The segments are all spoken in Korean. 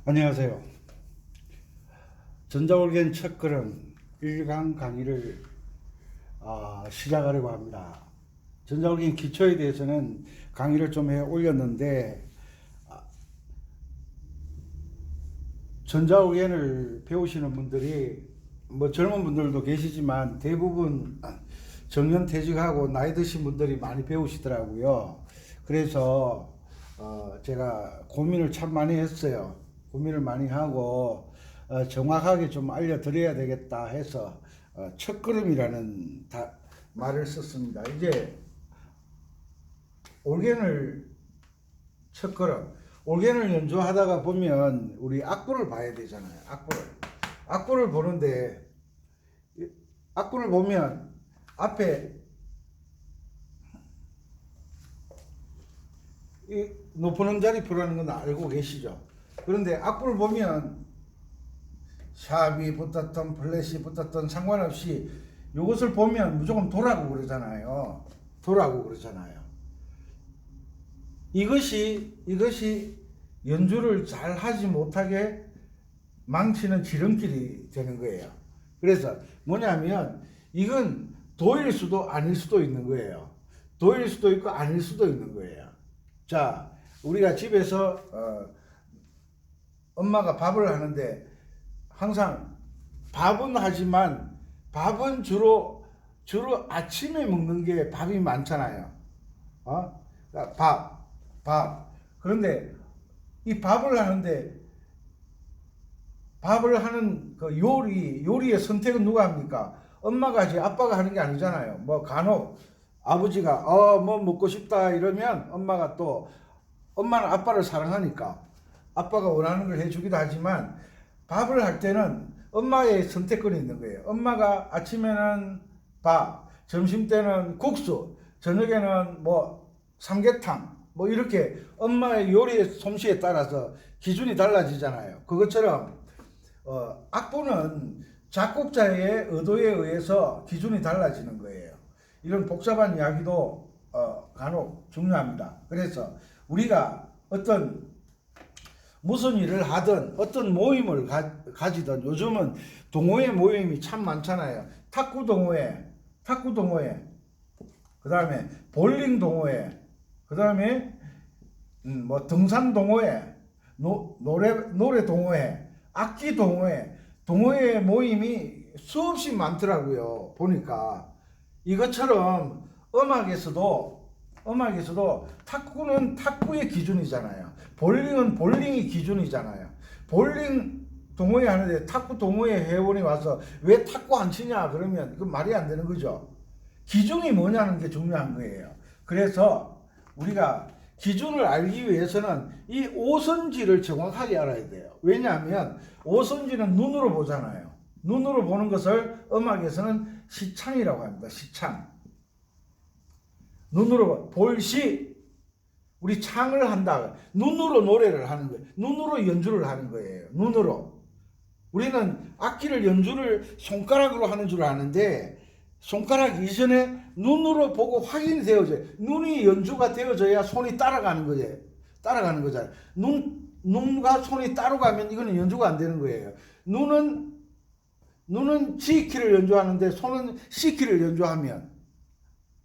안녕하세요. 전자올겐 첫걸음 1강 강의를 시작하려고 합니다. 전자올겐 기초에 대해서는 강의를 좀 해 올렸는데 전자올겐을 배우시는 분들이 젊은 분들도 계시지만 대부분 정년퇴직하고 나이 드신 분들이 많이 배우시더라고요. 그래서 제가 고민을 참 많이 했어요. 고민을 많이 하고 정확하게 좀 알려드려야 되겠다 해서 첫걸음이라는 말을 썼습니다. 이제 올겐을 첫걸음, 올겐을 연주하다가 보면 우리 악보를 봐야 되잖아요. 악보를 보는데 악보를 보면 앞에 이 높은 음자리표라는 건 알고 계시죠? 그런데 악보를 보면 샵이 붙었던 플랫이 붙었던 상관없이 이것을 보면 무조건 도라고 그러잖아요. 이것이 연주를 잘 하지 못하게 망치는 지름길이 되는 거예요. 그래서 뭐냐면 이건 도일 수도 아닐 수도 있는 거예요. 도일 수도 있고 아닐 수도 있는 거예요. 자, 우리가 집에서 엄마가 밥을 하는데 항상 밥은 하지만 밥은 주로 아침에 먹는 게 밥이 많잖아요. 그러니까 밥. 그런데 이 밥을 하는 그 요리의 선택은 누가 합니까? 엄마가 하지 아빠가 하는 게 아니잖아요. 뭐 간혹 아버지가 뭐 먹고 싶다 이러면 엄마는 아빠를 사랑하니까 아빠가 원하는 걸 해주기도 하지만 밥을 할 때는 엄마의 선택권이 있는 거예요. 엄마가 아침에는 밥, 점심 때는 국수, 저녁에는 뭐 삼계탕 뭐 이렇게 엄마의 요리의 솜씨에 따라서 기준이 달라지잖아요. 그것처럼 악보는 작곡자의 의도에 의해서 기준이 달라지는 거예요. 이런 복잡한 이야기도 간혹 중요합니다. 그래서 우리가 무슨 일을 하든 어떤 모임을 가지든 요즘은 동호회 모임이 참 많잖아요. 탁구 동호회, 그 다음에 볼링 동호회, 그 다음에 뭐 등산 동호회, 노래 동호회, 악기 동호회 모임이 수없이 많더라고요. 보니까 이것처럼 음악에서도 탁구는 탁구의 기준이잖아요. 볼링은 볼링이 기준이잖아요. 볼링 동호회 하는데 탁구 동호회 회원이 와서 왜 탁구 안 치냐 그러면 그 말이 안 되는 거죠. 기준이 뭐냐는 게 중요한 거예요. 그래서 우리가 기준을 알기 위해서는 이 오선지를 정확하게 알아야 돼요. 왜냐하면 오선지는 눈으로 보잖아요. 눈으로 보는 것을 음악에서는 시창이라고 합니다. 시창. 눈으로 볼시, 우리 창을 한다. 눈으로 노래를 하는 거예요. 눈으로 연주를 하는 거예요. 눈으로. 우리는 악기를 연주를 손가락으로 하는 줄 아는데 손가락 이전에 눈으로 보고 확인이 되어져요. 눈이 연주가 되어져야 손이 따라가는 거잖아요. 눈과 손이 따라가면 이거는 연주가 안 되는 거예요. 눈은 G키를 연주하는데 손은 C키를 연주하면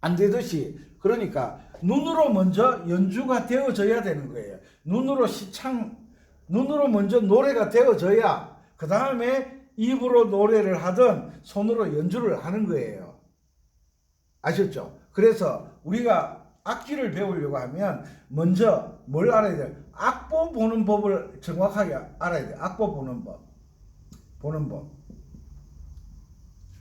안 되듯이, 그러니까 눈으로 먼저 연주가 되어져야 되는 거예요. 눈으로 먼저 노래가 되어져야 그 다음에 입으로 노래를 하든 손으로 연주를 하는 거예요. 아셨죠? 그래서 우리가 악기를 배우려고 하면 먼저 뭘 알아야 돼요? 악보 보는 법을 정확하게 알아야 돼요. 악보 보는 법.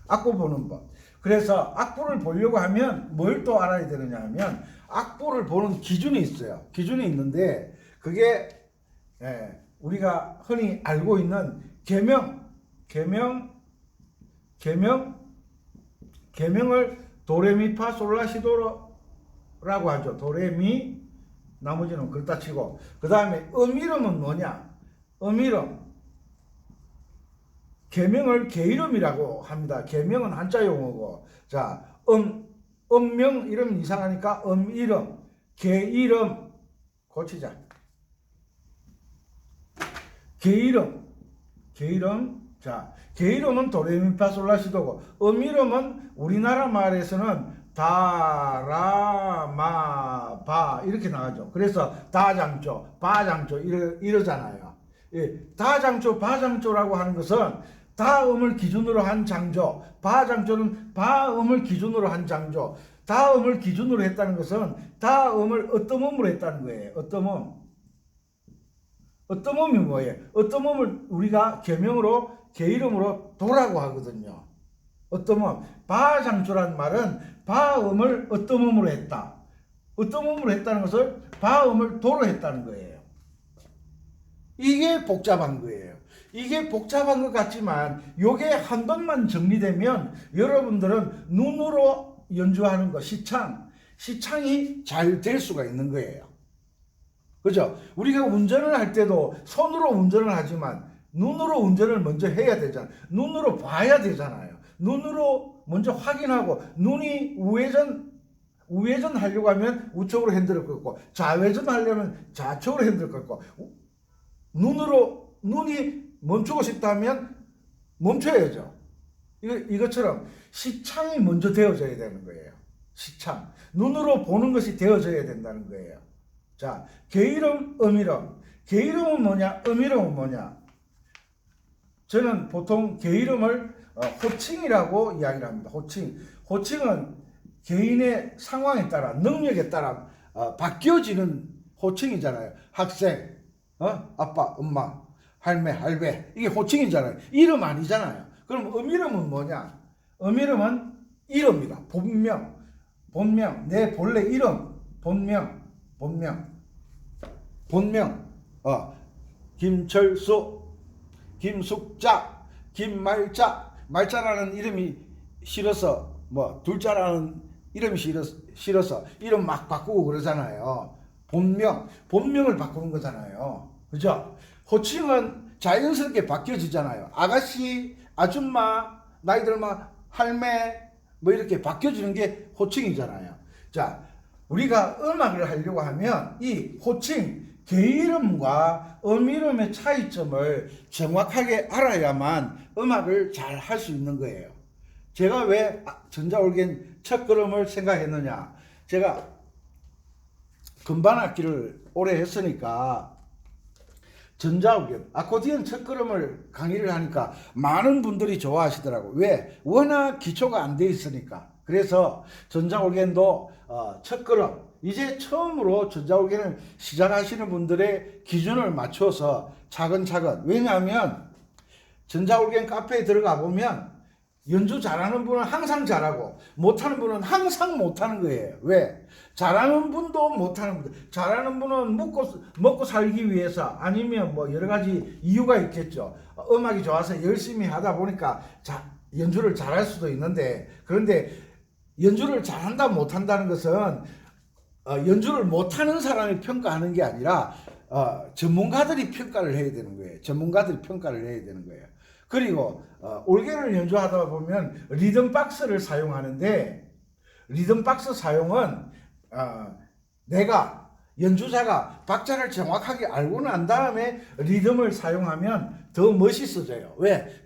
악보 보는 법. 그래서 악보를 보려고 하면 뭘 또 알아야 되느냐 하면 악보를 보는 기준이 있어요. 기준이 있는데 그게 우리가 흔히 알고 있는 계명을 도레미파솔라시도라고 하죠. 도레미, 나머지는 그렇다 치고, 그 다음에 음이름은 뭐냐? 계명을 계이름이라고 합니다. 계명은 한자 용어고, 자, 음명 이름 이상하니까 계이름 고치자. 게이름. 자, 게이름은 도레미파솔라시도고, 음이름은 우리나라 말에서는 다라마바 이렇게 나가죠. 그래서 다장조, 바장조 이러잖아요. 예, 다장조, 바장조라고 하는 것은 다음을 기준으로 한 장조, 바장조는 바음을 기준으로 한 장조. 다음을 기준으로 했다는 것은 다음을 어떤 음으로 했다는 거예요. 어떤 음. 어떤 음이 뭐예요? 어떤 음을 우리가 계명으로 게이름으로 도라고 하거든요. 어떤 음. 바장조란 말은 바음을 어떤 음으로 했다. 어떤 음으로 했다는 것을 바음을 도로 했다는 거예요. 이게 복잡한 거예요. 이게 복잡한 것 같지만 요게 한 번만 정리되면 여러분들은 눈으로 연주하는 거, 시창이 잘 될 수가 있는 거예요. 그죠? 우리가 운전을 할 때도 손으로 운전을 하지만 눈으로 운전을 먼저 해야 되잖아요. 눈으로 봐야 되잖아요. 눈으로 먼저 확인하고, 눈이 우회전 하려고 하면 우측으로 핸들을 꺾고, 좌회전 하려면 좌측으로 핸들을 꺾고, 눈이 멈추고 싶다면 멈춰야죠. 이것처럼 시창이 먼저 되어져야 되는 거예요. 시창. 눈으로 보는 것이 되어져야 된다는 거예요. 자, 게이름, 음이름. 게이름은 뭐냐? 음이름은 뭐냐? 저는 보통 게이름을 호칭이라고 이야기를 합니다. 호칭은 개인의 상황에 따라, 능력에 따라 바뀌어지는 호칭이잖아요. 학생, 아빠, 엄마, 할매, 할배. 이게 호칭이잖아요. 이름 아니잖아요. 그럼 음이름은 뭐냐? 음이름은 이름이다. 본명, 내 본래 이름, 본명. 김철수, 김숙자, 김말자. 말자라는 이름이 싫어서, 둘자라는 이름이 싫어서 이름 막 바꾸고 그러잖아요. 본명을 바꾸는 거잖아요. 그죠? 호칭은 자연스럽게 바뀌어지잖아요. 아가씨, 아줌마, 나이 들면 할매, 이렇게 바뀌어지는 게 호칭이잖아요. 자, 우리가 음악을 하려고 하면 이 호칭, 게이름과 음이름의 차이점을 정확하게 알아야만 음악을 잘 할 수 있는 거예요. 제가 왜 전자올겐 첫걸음을 생각했느냐? 제가 건반악기를 오래 했으니까 전자올겐, 아코디언 첫걸음을 강의를 하니까 많은 분들이 좋아하시더라고요. 왜? 워낙 기초가 안 돼 있으니까. 그래서 전자올겐도 첫걸음, 이제 처음으로 전자올겐을 시작하시는 분들의 기준을 맞춰서 차근차근. 왜냐하면 전자올겐 카페에 들어가 보면 연주 잘하는 분은 항상 잘하고 못하는 분은 항상 못하는 거예요. 왜? 잘하는 분도 못하는 분도. 잘하는 분은 먹고 살기 위해서, 아니면 여러 가지 이유가 있겠죠. 음악이 좋아서 열심히 하다 보니까 연주를 잘할 수도 있는데, 그런데 연주를 잘한다 못한다는 것은 연주를 못하는 사람이 평가하는 게 아니라 전문가들이 평가를 해야 되는 거예요. 전문가들이 평가를 해야 되는 거예요. 그리고 올겐을 연주하다 보면 리듬박스를 사용하는데, 리듬박스 사용은 내가 연주자가 박자를 정확하게 알고 난 다음에 리듬을 사용하면 더 멋있어져요. 왜?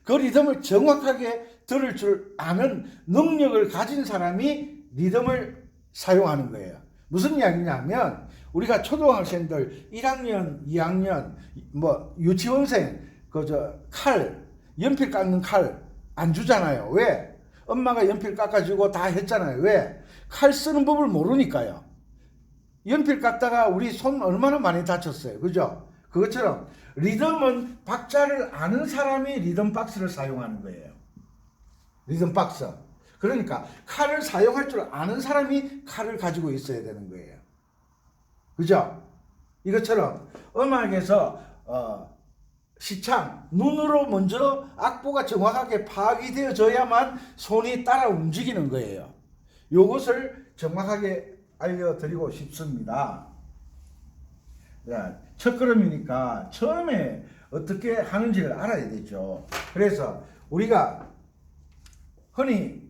그 리듬을 정확하게 들을 줄 아는 능력을 가진 사람이 리듬을 사용하는 거예요. 무슨 이야기냐면, 우리가 초등학생들 1학년, 2학년, 유치원생, 연필 깎는 칼 안 주잖아요. 왜? 엄마가 연필 깎아주고 다 했잖아요. 왜? 칼 쓰는 법을 모르니까요. 연필 깎다가 우리 손 얼마나 많이 다쳤어요. 그죠? 그것처럼 리듬은 박자를 아는 사람이 리듬박스를 사용하는 거예요. 리듬박스. 그러니까 칼을 사용할 줄 아는 사람이 칼을 가지고 있어야 되는 거예요. 그죠? 이것처럼 음악에서 시창, 눈으로 먼저 악보가 정확하게 파악이 되어져야만 손이 따라 움직이는 거예요. 이것을 정확하게 알려드리고 싶습니다. 첫 걸음이니까 처음에 어떻게 하는지를 알아야 되죠. 그래서 우리가 흔히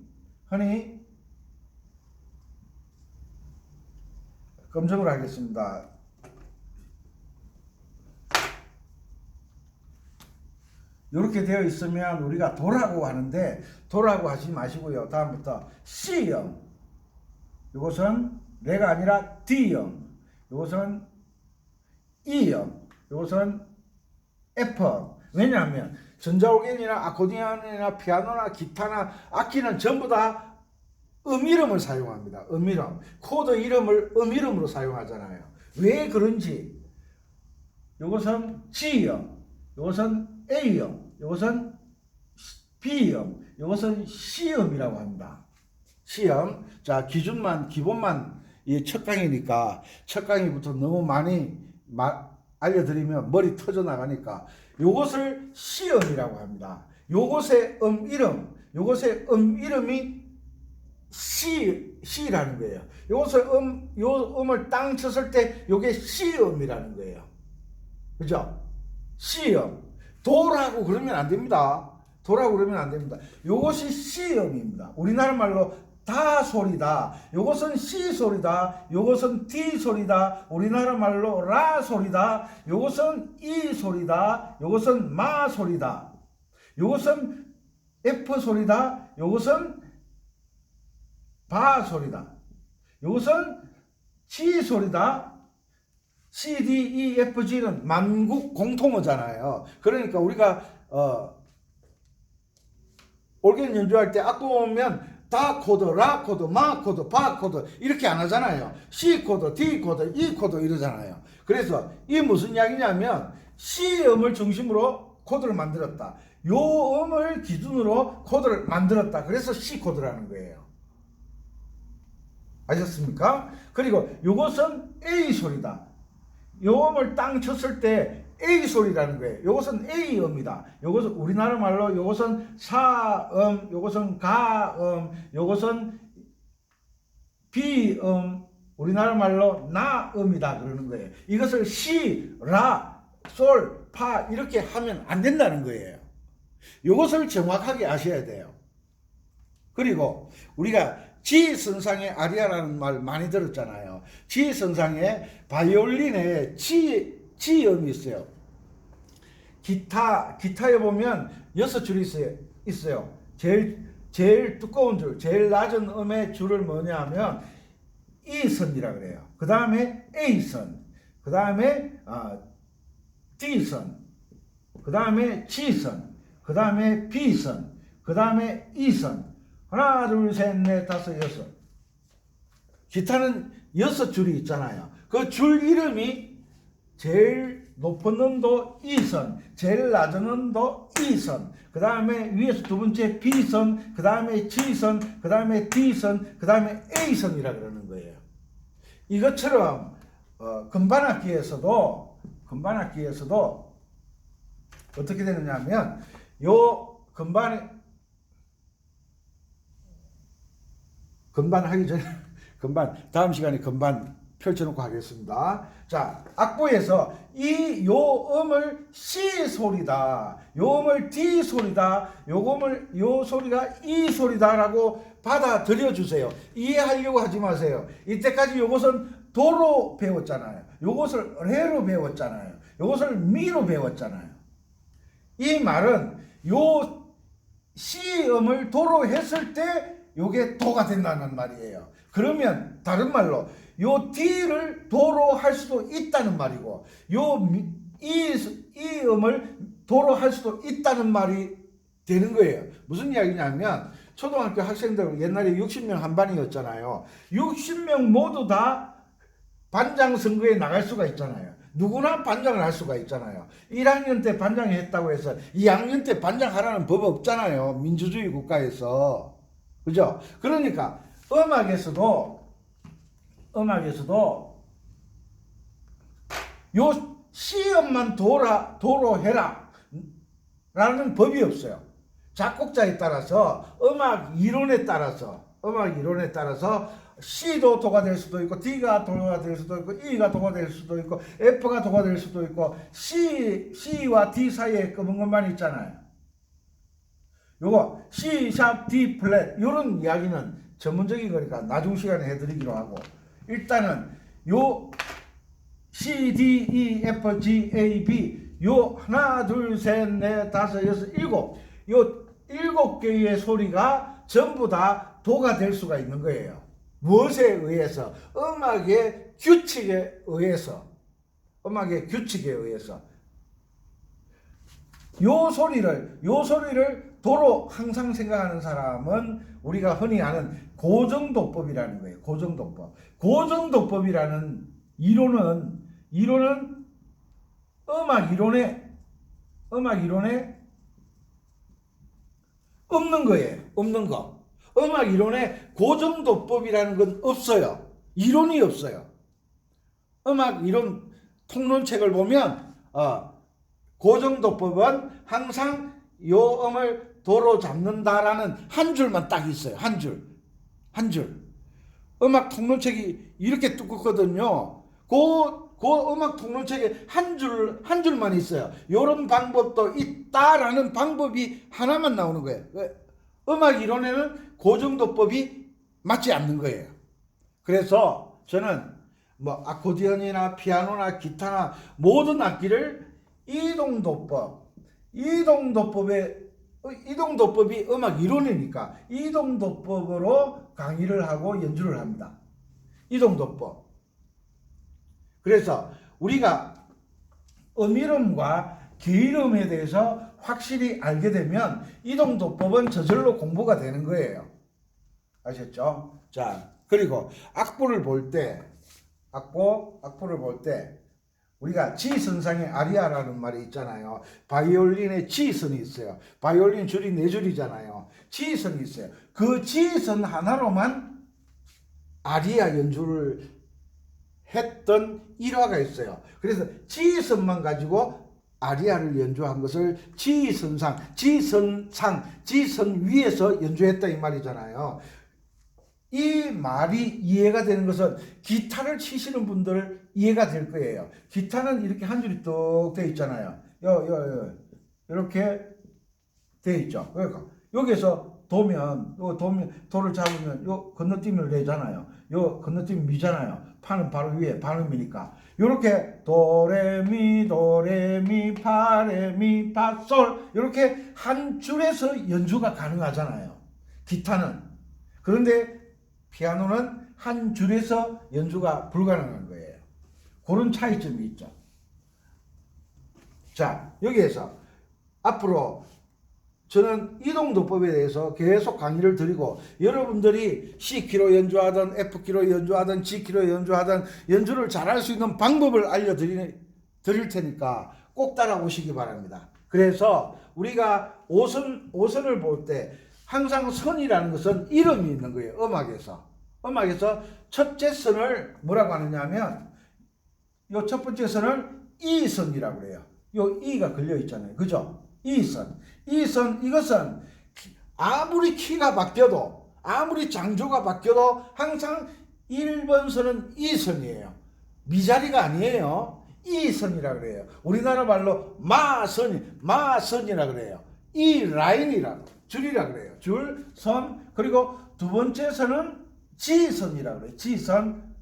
검증을 하겠습니다. 이렇게 되어 있으면 우리가 도라고 하는데 도라고 하지 마시고요. 다음부터 C형. 이것은 레가 아니라 D형. 이것은 E형. 이것은 F형. 왜냐하면 전자올겐이나 아코디언이나 피아노나 기타나 악기는 전부 다 이름을 사용합니다. 이름. 코드 이름을 이름으로 사용하잖아요. 왜 그런지. 이것은 G형. 이것은 A형. 이것은 B형. 이것은 C형이라고 합니다. C형. 자, 기본만 첫 강의니까 첫 강의부터 너무 많이 알려드리면 머리 터져 나가니까 요것을 C음이라고 합니다. 요것의 요것의 이름이 C라는 거예요. 요것을 요 음을 땅 쳤을 때 요게 C음이라는 거예요. 그죠? C음. 도라고 그러면 안 됩니다. 도라고 그러면 안 됩니다. 요것이 C음입니다. 우리나라 말로 다 소리다. 요것은 C 소리다. 요것은 D 소리다. 우리나라 말로 라 소리다. 요것은 E 소리다. 요것은 마 소리다. 요것은 F 소리다. 요것은 바 소리다. 요것은 G 소리다. C, D, E, F, G는 만국 공통어잖아요. 그러니까 우리가 올겐 연주할 때 악보 오면 다 코드, 라 코드, 마 코드, 바 코드 이렇게 안 하잖아요. C 코드, D 코드, E 코드 이러잖아요. 그래서 이게 무슨 이야기냐면 C 음을 중심으로 코드를 만들었다. 요 음을 기준으로 코드를 만들었다. 그래서 C 코드라는 거예요. 아셨습니까? 그리고 요것은 A 소리다. 요 음을 땅 쳤을 때 A 소리라는 거예요. 요것은 A음이다. 요것은 우리나라 말로 요것은 사음, 요것은 가음, 요것은 B음, 우리나라 말로 나음이다 그러는 거예요. 이것을 시, 라, 솔, 파 이렇게 하면 안 된다는 거예요. 요것을 정확하게 아셔야 돼요. 그리고 우리가 지선상의 아리아라는 말 많이 들었잖아요. 지선상에 바이올린에 지음이 있어요. 기타에 보면 6줄이 있어요. 제일 두꺼운 줄, 제일 낮은 음의 줄을 뭐냐 하면 E선이라 그래요. 그 다음에 A선, 그 다음에 D선, 그 다음에 G선, 그 다음에 B선, 그 다음에 E선. 하나, 둘, 셋, 넷, 다섯, 여섯. 기타는 6줄이 있잖아요. 그 줄 이름이 제일 높은 음도 E선, 제일 낮은 음도 E선, 그 다음에 위에서 두 번째 B선, 그 다음에 G선, 그 다음에 D선, 그 다음에 A선이라 그러는 거예요. 이것처럼 건반악기에서도 어떻게 되느냐 하면 요 건반 하기 전에 다음 시간에 건반 펼쳐놓고 하겠습니다. 자, 악보에서 요 음을 C 소리다, 요 음을 D 소리다, 요 소리가 E 소리다라고 받아들여 주세요. 이해하려고 하지 마세요. 이때까지 요것은 도로 배웠잖아요. 요것을 레로 배웠잖아요. 요것을 미로 배웠잖아요. 이 말은 요 C 음을 도로 했을 때 요게 도가 된다는 말이에요. 그러면 다른 말로 요 D를 도로 할 수도 있다는 말이고 요 이 음을 도로 할 수도 있다는 말이 되는 거예요. 무슨 이야기냐면 초등학교 학생들 옛날에 60명 한 반이었잖아요. 60명 모두 다 반장 선거에 나갈 수가 있잖아요. 누구나 반장을 할 수가 있잖아요. 1학년 때 반장 했다고 해서 2학년 때 반장하라는 법 없잖아요. 민주주의 국가에서. 그죠? 그러니까 음악에서도 요 C음만 도로 해라 라는 법이 없어요. 작곡자에 따라서 음악 이론에 따라서 C도 도가 될 수도 있고 D가 도가 될 수도 있고 E가 도가 될 수도 있고 F가 도가 될 수도 있고 C와 D 사이에 검은 것만 있잖아요. 요거 C 샵 D 플랫 요런 이야기는 전문적인 거니까 나중 시간에 해드리기로 하고 일단은 요 C, D, E, F, G, A, B 요 하나, 둘, 셋, 넷, 다섯, 여섯, 일곱, 요 7개의 소리가 전부 다 도가 될 수가 있는 거예요. 무엇에 의해서? 음악의 규칙에 의해서. 음악의 규칙에 의해서. 요 소리를 도로 항상 생각하는 사람은 우리가 흔히 아는 고정도법이라는 거예요. 고정도법. 고정도법이라는 이론은 음악 이론에 없는 거예요. 없는 거. 음악 이론에 고정도법이라는 건 없어요. 이론이 없어요. 음악 이론 통론책을 보면 고정도법은 항상 요 음을 도로 잡는다라는 한 줄만 딱 있어요. 한 줄. 음악 통론책이 이렇게 두껍거든요. 그 음악 통론책에 한 줄만 있어요. 요런 방법도 있다라는 방법이 하나만 나오는 거예요. 음악 이론에는 고정도법이 맞지 않는 거예요. 그래서 저는 뭐 아코디언이나 피아노나 기타나 모든 악기를 이동도법이 음악 이론이니까 이동도법으로 강의를 하고 연주를 합니다. 이동도법. 그래서 우리가 음이름과 기이름에 대해서 확실히 알게 되면 이동도법은 저절로 공부가 되는 거예요. 아셨죠? 자, 그리고 악보를 볼 때 우리가 지선상의 아리아라는 말이 있잖아요. 바이올린에 지선이 있어요. 바이올린 줄이 4줄이잖아요. 지선이 있어요. 그 지선 하나로만 아리아 연주를 했던 일화가 있어요. 그래서 지선만 가지고 아리아를 연주한 것을 지선 위에서 연주했다 이 말이잖아요. 이 말이 이해가 되는 것은 기타를 치시는 분들 이해가 될 거예요. 기타는 이렇게 한 줄이 뚝 돼 있잖아요. 이렇게 돼 있죠. 그러니까 여기서 도를 잡으면 요 건너뛰기를 내잖아요. 요 건너뛰기 미잖아요. 파는 바로 위에 발음이니까. 요렇게 도레미 파레미 파솔 이렇게 한 줄에서 연주가 가능하잖아요. 기타는. 그런데 피아노는 한 줄에서 연주가 불가능한 거예요. 그런 차이점이 있죠. 자, 여기에서 앞으로 저는 이동도법에 대해서 계속 강의를 드리고 여러분들이 C키로 연주하든 F키로 연주하든 G키로 연주하든 연주를 잘할 수 있는 방법을 알려드릴 테니까 꼭 따라오시기 바랍니다. 그래서 우리가 오선을 볼 때 항상 선이라는 것은 이름이 있는 거예요. 음악에서 첫째 선을 뭐라고 하느냐 하면 요 첫 번째 선을 이선이라고 그래요. 요 이가 걸려 있잖아요. 그죠? 이선 이것은 아무리 키가 바뀌어도 아무리 장조가 바뀌어도 항상 1번 선은 이선이에요. 미자리가 아니에요. 이선이라 그래요. 우리나라 말로 마선이라 그래요. 이 라인이라고 줄이라 그래요. 줄, 선, 그리고 두 번째 선은 지선이라 그래요. 지선.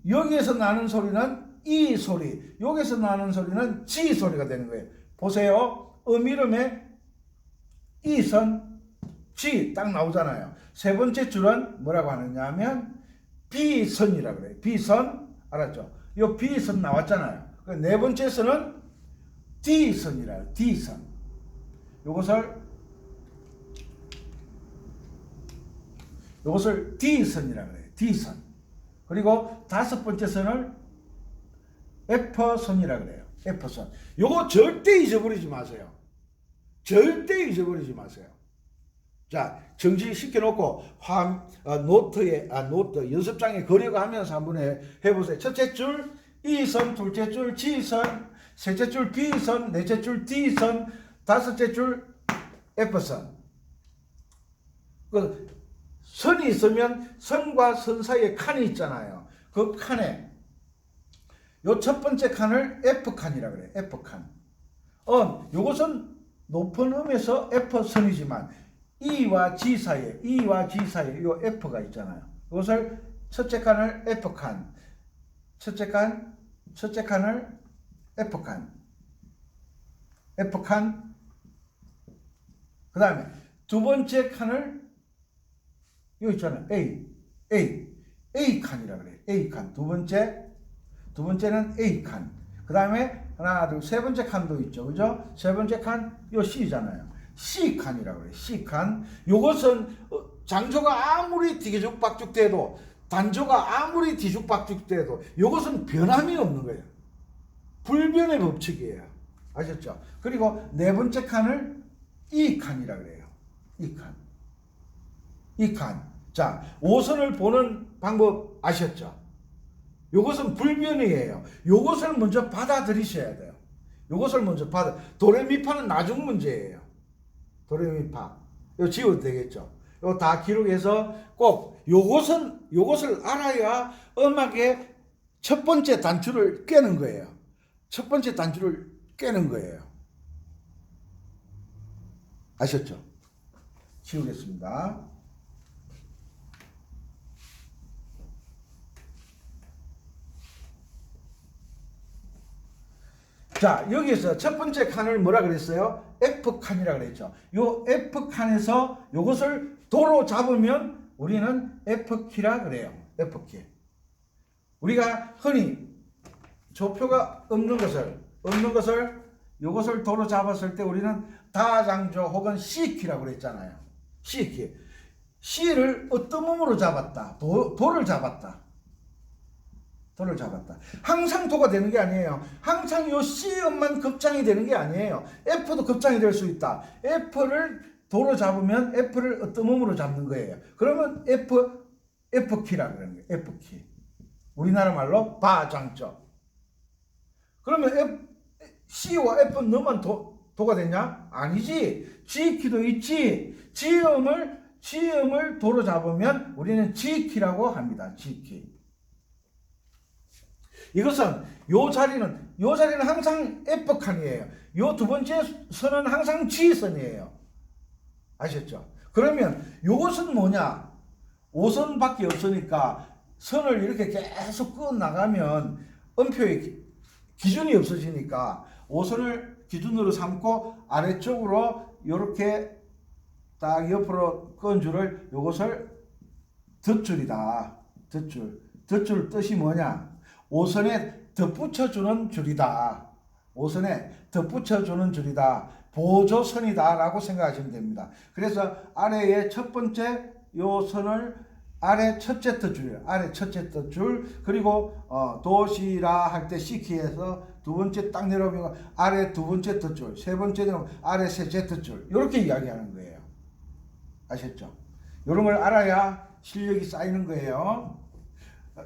여기에서 나는 소리는 이 소리, 여기서 나는 소리는 지 소리가 되는 거예요. 보세요. 음이름에 이선, 지 딱 나오잖아요. 세 번째 줄은 뭐라고 하느냐 하면 비선이라 그래요. 비선, 알았죠? 요 비선 나왔잖아요. 네 번째 선은 D선이라 해요. D선. 요것을 D선이라 그래요. D선. 그리고 다섯 번째 선을 F선이라 그래요. F선. 요거 절대 잊어버리지 마세요. 자, 정지시켜놓고 노트 연습장에 그리고 하면서 한번 해보세요. 첫째 줄 E선, 둘째 줄 G선, 셋째 줄 B선, 넷째 줄 D선, 다섯째 줄 F선. 그 선이 있으면 선과 선 사이에 칸이 있잖아요. 그 칸에 요 첫 번째 칸을 F칸이라 그래요. F칸. 요것은 높은 음에서 F선이지만 E와 G 사이에 요 F가 있잖아요. 이것을 첫째 칸을 F칸, 첫째 칸을 F칸. F칸. 그 다음에 두 번째 칸을 여기 있잖아요. A칸이라 그래요. A칸. 두 번째는 A칸. 그 다음에 하나, 둘, 세 번째 칸도 있죠. 그죠? 세 번째 칸, 요 C잖아요. C칸이라고 그래요. C칸. 요것은 장조가 아무리 뒤죽박죽돼도 단조가 아무리 뒤죽박죽돼도 요것은 변함이 없는 거예요. 불변의 법칙이에요. 아셨죠? 그리고 네 번째 칸을 E칸이라고 그래요. E칸. 자, 5선을 보는 방법 아셨죠? 요것은 불변이에요. 요것을 먼저 받아들이셔야 돼요. 요것을 먼저 도레미파는 나중 문제예요. 도레미파. 이거 지워도 되겠죠? 이거 다 기록해서 꼭 요것을 알아야 음악의 첫 번째 단추를 깨는 거예요. 첫 번째 단추를 깨는 거예요. 아셨죠? 지우겠습니다. 자, 여기서 첫 번째 칸을 뭐라 그랬어요? F칸이라 그랬죠. 요 F칸에서 요것을 도로 잡으면 우리는 F키라 그래요. F키. 우리가 흔히 조표가 없는 것을 요것을 도로 잡았을 때 우리는 다장조 혹은 C키라고 그랬잖아요. C키. C를 어떤 몸으로 잡았다? 도를 잡았다. 항상 도가 되는 게 아니에요. 항상 요 C음만 급장이 되는 게 아니에요. F도 급장이 될 수 있다. F를 도로 잡으면 F를 어떤 몸으로 잡는 거예요. 그러면 F키라 그러는 거예요. F키. 우리나라 말로 바장조. 그러면 C와 F는 너만 도가 되냐? 아니지. G키도 있지. G음을 도로 잡으면 우리는 G키라고 합니다. G키. 이것은 요 자리는 항상 F칸이에요. 요 두 번째 선은 항상 G선이에요. 아셨죠? 그러면 요것은 뭐냐? 5선밖에 없으니까 선을 이렇게 계속 끄어 나가면 음표의 기준이 없어지니까 5선을 기준으로 삼고 아래쪽으로 이렇게 딱 옆으로 끈 줄을 요것을 덧줄이다. 덧줄 뜻이 뭐냐? 5선에 덧붙여주는 줄이다. 5선에 덧붙여주는 줄이다. 보조선이다 라고 생각하시면 됩니다. 그래서 아래에 첫 번째 요 선을 아래 첫째 덧줄 그리고 도시라 할 때 C키에서 두 번째 딱 내려오면 아래 두 번째 덧줄, 세 번째 내려오면 아래 셋째 덧줄 이렇게 이야기하는 거예요. 아셨죠? 이런 걸 알아야 실력이 쌓이는 거예요.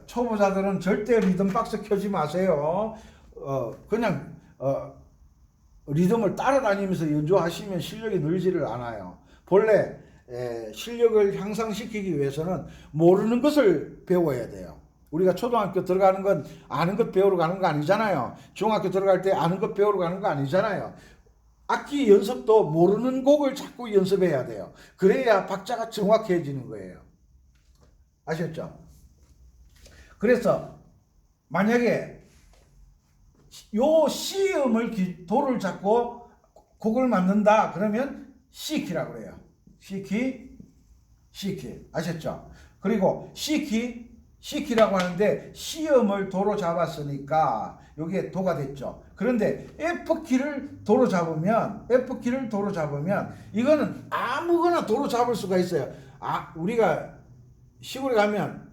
초보자들은 절대 리듬 박스 켜지 마세요. 그냥 리듬을 따라다니면서 연주하시면 실력이 늘지를 않아요. 본래 실력을 향상시키기 위해서는 모르는 것을 배워야 돼요. 우리가 초등학교 들어가는 건 아는 것 배우러 가는 거 아니잖아요. 중학교 들어갈 때 아는 것 배우러 가는 거 아니잖아요. 악기 연습도 모르는 곡을 자꾸 연습해야 돼요. 그래야 박자가 정확해지는 거예요. 아셨죠? 그래서 만약에 요 C음을 도를 잡고 곡을 만든다 그러면 C키라고 그래요. C키 아셨죠? 그리고 C키라고 하는데 C음을 도로 잡았으니까 여기에 도가 됐죠. 그런데 F키를 도로 잡으면 이거는 아무거나 도로 잡을 수가 있어요. 우리가 시골에 가면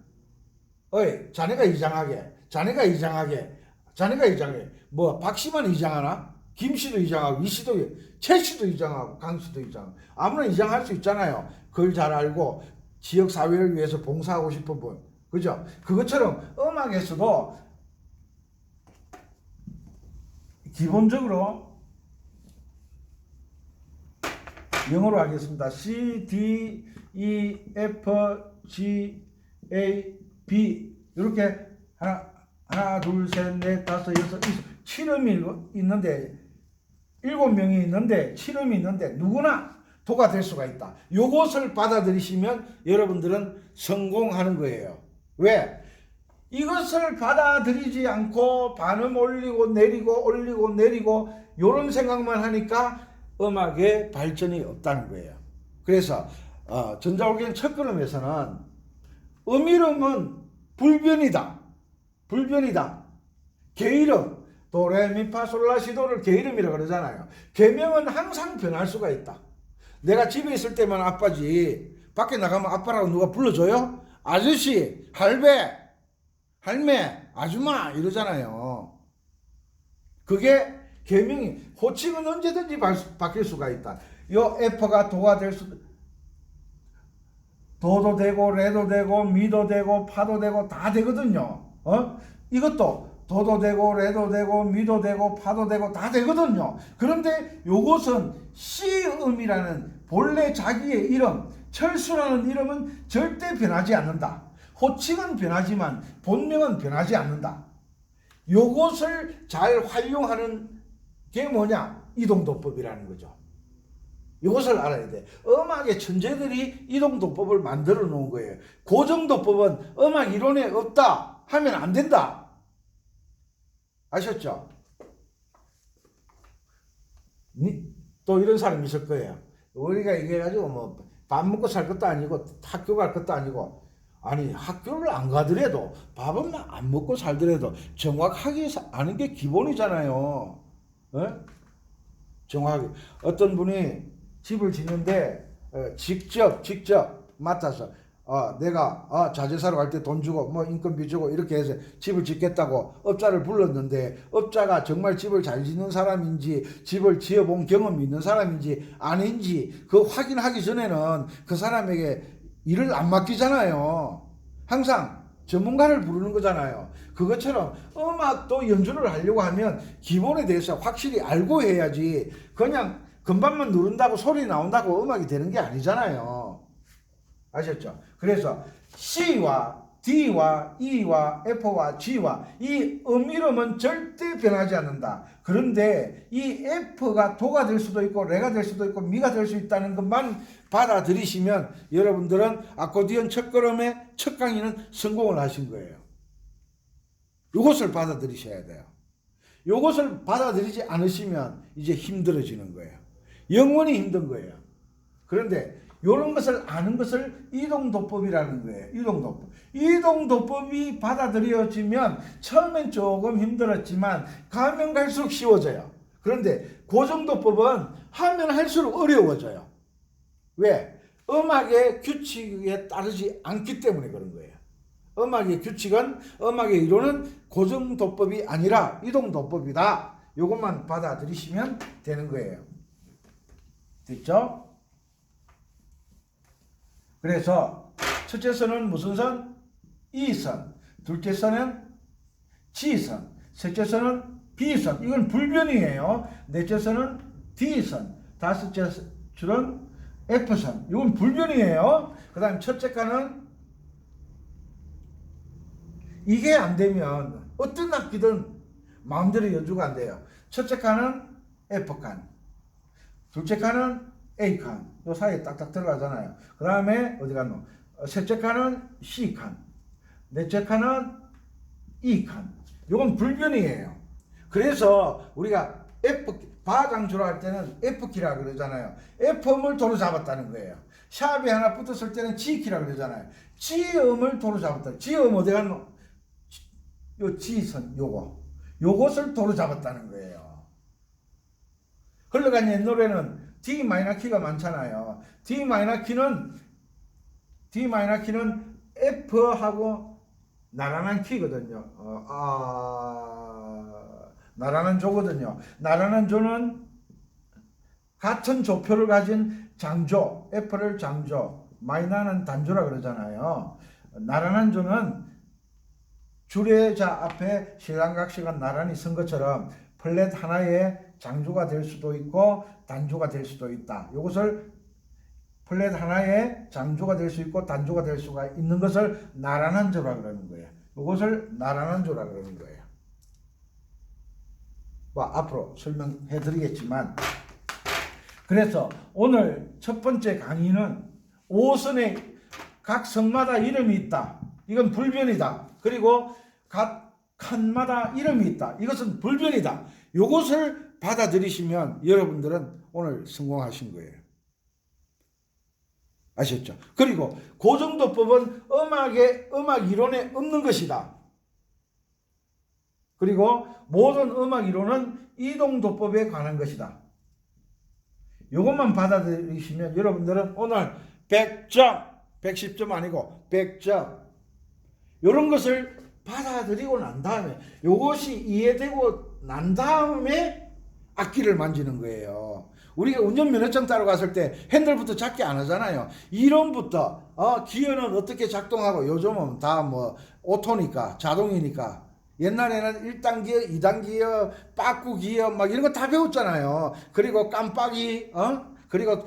어이 자네가 이장하게 뭐 박씨만 이장하나? 김씨도 이장하고 이씨도 최씨도 이장하고 강씨도 이장하고 아무나 이장할 수 있잖아요. 그걸 잘 알고 지역사회를 위해서 봉사하고 싶은 분 그죠? 그것처럼 음악에서도 기본적으로 영어로 하겠습니다. C, D, E, F, G, A, B 이렇게 하나 둘 셋 넷 다섯 여섯 7음이 있는데 7명이 있는데 7음이 있는데 누구나 도가 될 수가 있다. 요것을 받아들이시면 여러분들은 성공하는 거예요. 왜? 이것을 받아들이지 않고 반음 올리고 내리고 올리고 내리고 이런 생각만 하니까 음악의 발전이 없다는 거예요. 그래서 전자올게는 첫걸음에서는 음이름은 불변이다. 불변이다. 계이름, 도레미파솔라시도를 계이름이라고 그러잖아요. 계명은 항상 변할 수가 있다. 내가 집에 있을 때만 아빠지 밖에 나가면 아빠라고 누가 불러줘요? 아저씨, 할배, 할매, 아줌마 이러잖아요. 그게 계명이, 호칭은 언제든지 바뀔 수가 있다. 요 F가 도가 될 수도, 도도 되고 레도 되고 미도 되고 파도 되고 다 되거든요. 이것도 도도 되고 레도 되고 미도 되고 파도 되고 다 되거든요. 그런데 요것은 시음이라는 본래 자기의 이름, 철수라는 이름은 절대 변하지 않는다. 호칭은 변하지만 본명은 변하지 않는다. 요것을 잘 활용하는 게 뭐냐? 이동도법이라는 거죠. 이것을 알아야 돼. 음악의 천재들이 이동도법을 만들어 놓은 거예요. 고정도법은 음악 이론에 없다 하면 안 된다. 아셨죠? 또 이런 사람이 있을 거예요. 우리가 이게 가지고 뭐 밥 먹고 살 것도 아니고 학교 갈 것도 아니고, 아니 학교를 안 가더라도 밥은 안 먹고 살더라도 정확하게 아는 게 기본이잖아요. 정확하게. 어떤 분이 집을 짓는데 직접 맡아서 내가 자재사로 갈 때 돈 주고 뭐 인건비 주고 이렇게 해서 집을 짓겠다고 업자를 불렀는데, 업자가 정말 집을 잘 짓는 사람인지 집을 지어본 경험이 있는 사람인지 아닌지 그 확인하기 전에는 그 사람에게 일을 안 맡기잖아요. 항상 전문가를 부르는 거잖아요. 그것처럼 음악도 연주를 하려고 하면 기본에 대해서 확실히 알고 해야지, 그냥 건반만 누른다고 소리 나온다고 음악이 되는 게 아니잖아요. 아셨죠? 그래서 C와 D와 E와 F와 G와 이 이름은 절대 변하지 않는다. 그런데 이 F가 도가 될 수도 있고 레가 될 수도 있고 미가 될 수 있다는 것만 받아들이시면 여러분들은 아코디언 첫걸음의 첫 강의는 성공을 하신 거예요. 이것을 받아들이셔야 돼요. 이것을 받아들이지 않으시면 이제 힘들어지는 거예요. 영원히 힘든 거예요. 그런데 이런 것을 아는 것을 이동도법이라는 거예요. 이동도법. 이동도법이 받아들여지면 처음엔 조금 힘들었지만 가면 갈수록 쉬워져요. 그런데 고정도법은 하면 할수록 어려워져요. 왜? 음악의 규칙에 따르지 않기 때문에 그런 거예요. 음악의 규칙은, 음악의 이론은 고정도법이 아니라 이동도법이다. 이것만 받아들이시면 되는 거예요. 됐죠? 그래서 첫째 선은 무슨 선? E선. 둘째 선은 G선. 셋째 선은 B선. 이건 불변이에요. 넷째 선은 D선. 다섯째 줄은 F선. 이건 불변이에요. 그 다음 첫째 칸은 이게 안 되면 어떤 악기든 마음대로 연주가 안 돼요. 첫째 칸은 F칸. 둘째 칸은 A칸. 요 사이에 딱딱 들어가잖아요. 그 다음에 어디 갔노? 셋째 칸은 C칸. 넷째 칸은 E칸. 요건 불변이에요. 그래서 우리가 바장주로 할 때는 F키라 그러잖아요. F음을 도로 잡았다는 거예요. 샵이 하나 붙었을 때는 G키라 그러잖아요. G음을 도로 잡았다. G음 어디 갔노? 요 G선 요것을 도로 잡았다는 거예요. 흘러간 옛 노래는 D 마이너 키가 많잖아요. D 마이너 키는 F하고 나란한 키거든요. 나란한 조거든요. 나란한 조는 같은 조표를 가진 장조, F를 장조, 마이너는 단조라 그러잖아요. 나란한 조는 줄의 자 앞에 실랑각시가 나란히 선 것처럼 플랫 하나의 장조가 될 수도 있고 단조가 될 수도 있다. 이것을 플랫 하나의 장조가 될 수 있고 단조가 될 수가 있는 것을 나란한 조라 그러는 거예요. 이것을 나란한 조라 그러는 거예요. 뭐 앞으로 설명해 드리겠지만, 그래서 오늘 첫 번째 강의는 5선의 각 선마다 이름이 있다. 이건 불변이다. 그리고 각 칸마다 이름이 있다. 이것은 불변이다. 이것을 받아들이시면 여러분들은 오늘 성공하신 거예요. 아셨죠? 그리고 고정도법은 음악 이론에 없는 것이다. 그리고 모든 음악 이론은 이동도법에 관한 것이다. 이것만 받아들이시면 여러분들은 오늘 100점, 110점 아니고 100점 이런 것을 받아들이고 난 다음에 이것이 이해되고 난 다음에 악기를 만지는 거예요. 우리가 운전면허증 따러 갔을 때 핸들부터 잡기 안 하잖아요. 이론부터 기어는 어떻게 작동하고 요즘은 다 뭐 오토니까 자동이니까 옛날에는 1단 기어, 2단 기어, 빠꾸 기어 막 이런 거 다 배웠잖아요. 그리고 깜빡이 그리고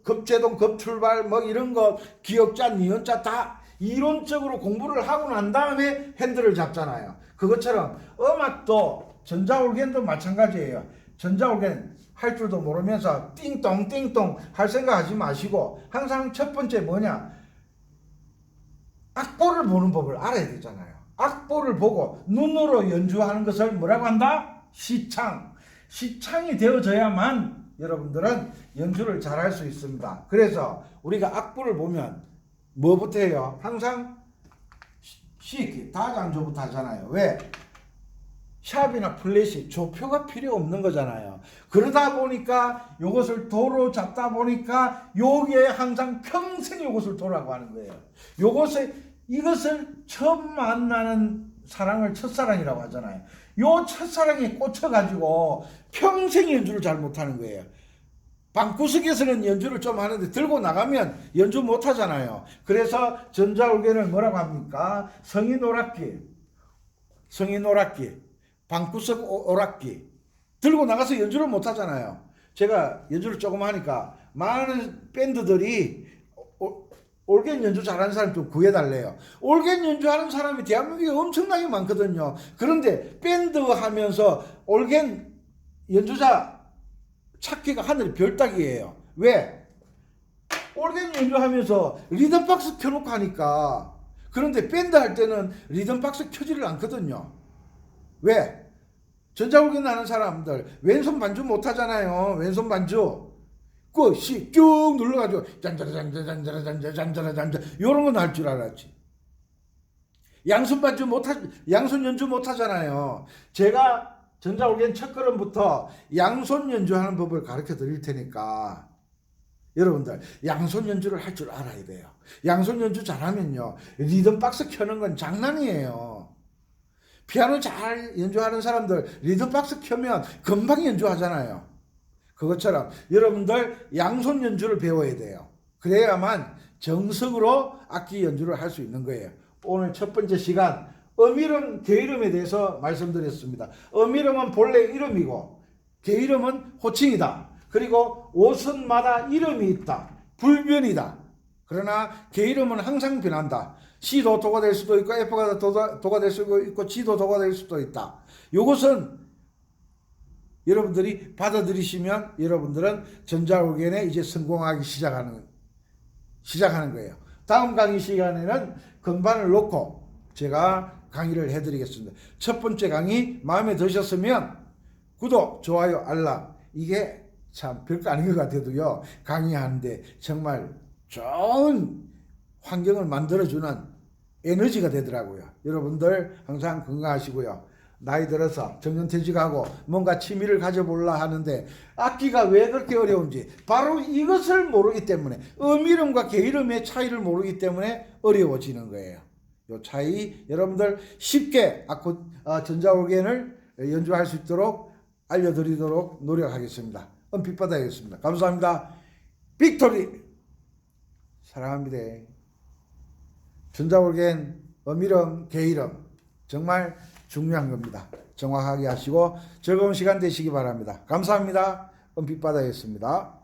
급제동, 급출발 뭐 이런 거 기역자, 니은자 다 이론적으로 공부를 하고 난 다음에 핸들을 잡잖아요. 그것처럼 음악도 전자올겐도 마찬가지예요. 전자올겐 할 줄도 모르면서 띵동 띵동 할 생각 하지 마시고 항상 첫 번째 뭐냐? 악보를 보는 법을 알아야 되잖아요. 악보를 보고 눈으로 연주하는 것을 뭐라고 한다? 시창. 시창이 되어져야만 여러분들은 연주를 잘할 수 있습니다. 그래서 우리가 악보를 보면 뭐부터 해요? 항상 C키, 다장조부터 하잖아요. 왜? 샵이나 플랫이 조표가 필요 없는 거잖아요. 그러다 보니까 이것을 도로 잡다 보니까 요게 항상 평생 이것을 도라고 하는 거예요. 이것을 처음 만나는 사랑을 첫사랑이라고 하잖아요. 요 첫사랑에 꽂혀가지고 평생 연주를 잘 못하는 거예요. 방구석에서는 연주를 좀 하는데 들고 나가면 연주 못하잖아요. 그래서 전자올겐을 뭐라고 합니까? 성인오락기, 방구석 오락기 들고 나가서 연주를 못하잖아요. 제가 연주를 조금 하니까 많은 밴드들이 올겐 연주 잘하는 사람 좀 구해달래요. 올겐 연주하는 사람이 대한민국에 엄청나게 많거든요. 그런데 밴드 하면서 올겐 연주자 찾기가 하늘의 별따기예요. 왜? 올겐 연주하면서 리듬박스 켜놓고 하니까. 그런데 밴드 할 때는 리듬박스 켜지를 않거든요. 왜? 전자올겐 하는 사람들 왼손 반주 못하잖아요. 왼손 반주 그 C 쭉 눌러가지고 잔자라잔자라잔자라잔자 이런 건 할 줄 알았지. 양손 반주 양손 연주 못하잖아요. 제가 전자올겐 첫 걸음부터 양손 연주하는 법을 가르쳐 드릴 테니까 여러분들 양손 연주를 할 줄 알아야 돼요. 양손 연주 잘하면요 리듬박스 켜는 건 장난이에요. 피아노 잘 연주하는 사람들 리듬박스 켜면 금방 연주하잖아요. 그것처럼 여러분들 양손 연주를 배워야 돼요. 그래야만 정석으로 악기 연주를 할 수 있는 거예요. 오늘 첫 번째 시간 음이름, 계이름에 대해서 말씀드렸습니다. 음이름은 본래 이름이고 계이름은 호칭이다. 그리고 옷은마다 이름이 있다. 불변이다. 그러나 계이름은 항상 변한다. C도 도가 될 수도 있고 F가 도가 될 수도 있고 G도 도가 될 수도 있다. 이것은 여러분들이 받아들이시면 여러분들은 전자올겐에 이제 성공하기 시작하는 거예요. 다음 강의 시간에는 건반을 놓고 제가 강의를 해드리겠습니다. 첫 번째 강의 마음에 드셨으면 구독, 좋아요, 알람 이게 참 별거 아닌 것 같아도요 강의하는데 정말 좋은 환경을 만들어주는 에너지가 되더라고요. 여러분들 항상 건강하시고요. 나이 들어서 정년퇴직하고 뭔가 취미를 가져보려 하는데 악기가 왜 그렇게 어려운지 바로 이것을 모르기 때문에 음이름과 계이름의 차이를 모르기 때문에 어려워지는 거예요. 이 차이 여러분들 쉽게 전자올겐을 연주할 수 있도록 알려드리도록 노력하겠습니다. 은빛 받아야겠습니다. 감사합니다. 빅토리 사랑합니다. 전자올겐, 음이름, 계이름 정말 중요한 겁니다. 정확하게 하시고 즐거운 시간 되시기 바랍니다. 감사합니다. 은빛 받아야겠습니다.